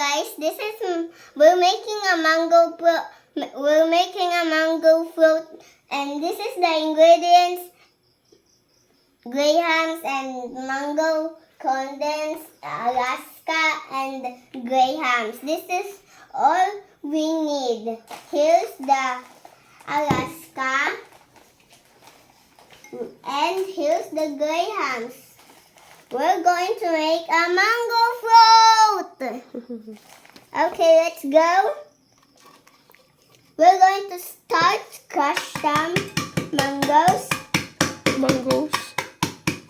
Guys, this is we're making a mango fruit, and this is the ingredients: grahams and mango condensed, Alaska, and grahams. This is all we need. Here's the Alaska, and here's the grahams. We're going to make a mango fruit. Okay, let's go. We're going to start crush some mangoes.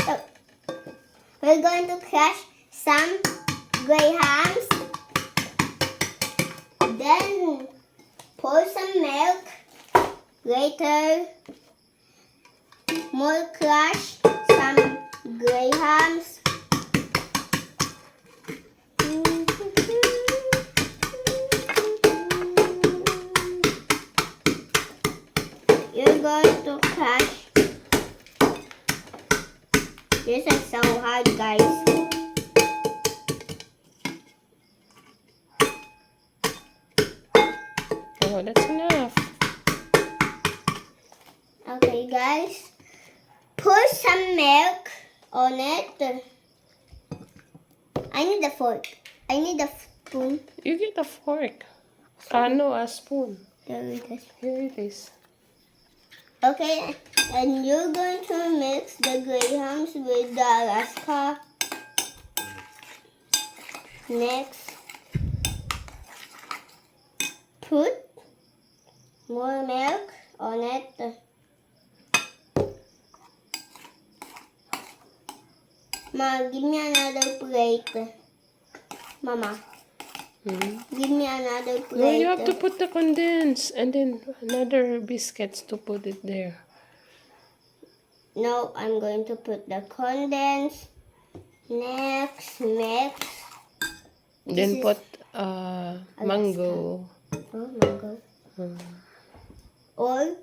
Oh. We're going to crush some grahams. Then pour some milk. Later, more crush some grahams. You're going to crush. This is so hard, guys. Oh, that's enough. Okay, guys. Pour some milk on it. I need a fork. I need a spoon. You get a fork. No, a spoon. There it is. Here it is. Okay, and you're going to mix the grahams with the Alaska. Next, put more milk on it. Ma, give me another plate. Mama, give me another plate. No, you have to put the condensed and then another biscuits to put it there. No, I'm going to put the condensed. Next, mix. Then put mango. Oh, mango. Or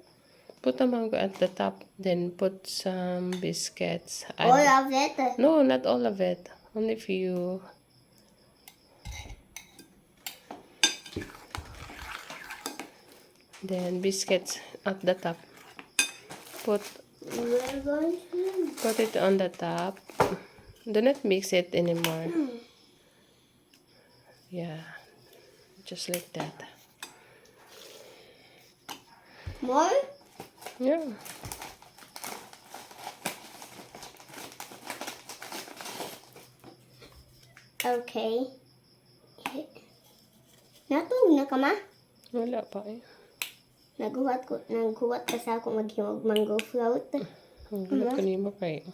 Put a mango at the top. Then put some biscuits. all of it. No, not all of it. Only few. Then biscuits at the top. Put We're going to. Put it on the top. Do not mix it anymore. Yeah, just like that. More? Yeah. Okay. Natulog na ka, ma? Wala pa eh. Naghuwat ka sa ako maghimog mango fruit. Wala pa nimo kay.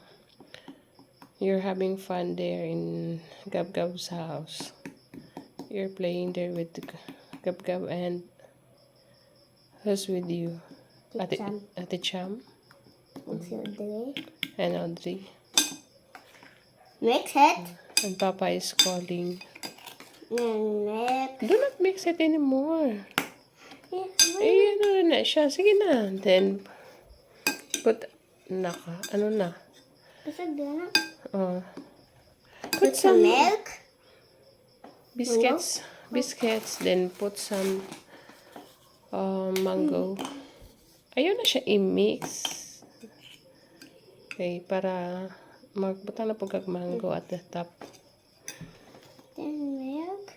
You're having fun there in Gab-Gab's house. You're playing there with Gab-Gab and who's with you? Ate Cham And si Audrey. and Audrey. Mix it. And Papa is calling. And mix. Do not mix it anymore. Yeah, Eh, ano na siya. Sige na. Then, put, ano na. Pasag na. Put Some some milk. biscuits, then put some mango. Ayun na siya i-mix. Okay, para magbuta na po kag mango at the top. Then milk.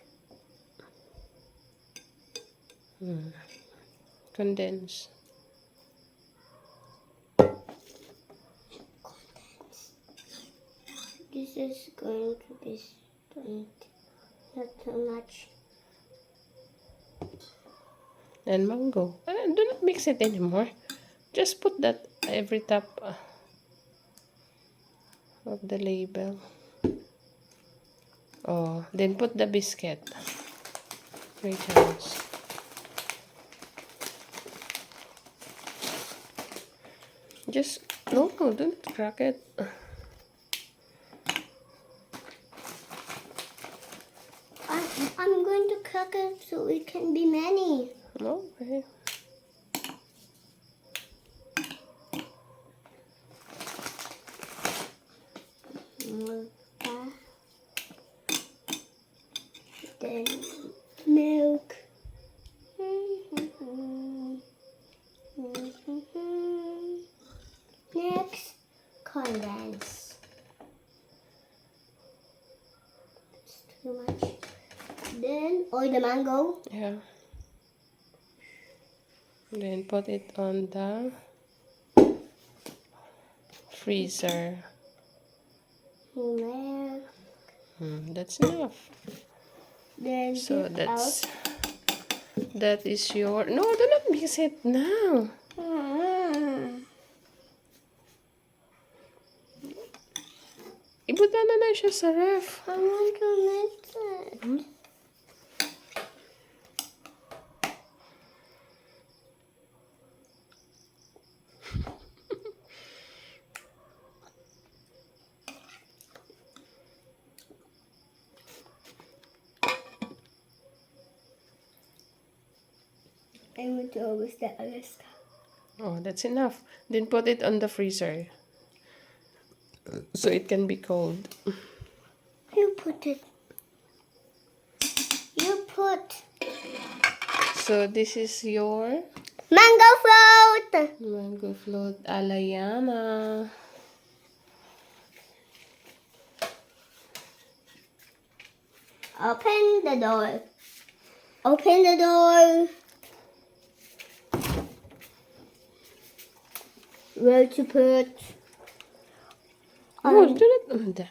Condense. This is going to be sweet. Not too much. And mango. Do not mix it anymore. Just put that every top of the label. Oh, then put the biscuit. 3 times. Just, no, don't crack it. I'm going to crack it so it can be many. Okay. Then milk. Next, condense. It's too much. Then, the mango. Yeah. Then put it on the freezer. Milk. That's enough. Then So dip that is your. No, do not mix it now. out. Ibutan na na siya sa ref. I want to mix it. I want to always the Alaska. Oh, that's enough. Then put it on the freezer. So it can be cold. You put it. You put So this is your mango float. mango float alayama. Open the door. Open the door. Where to put? Oh, do not.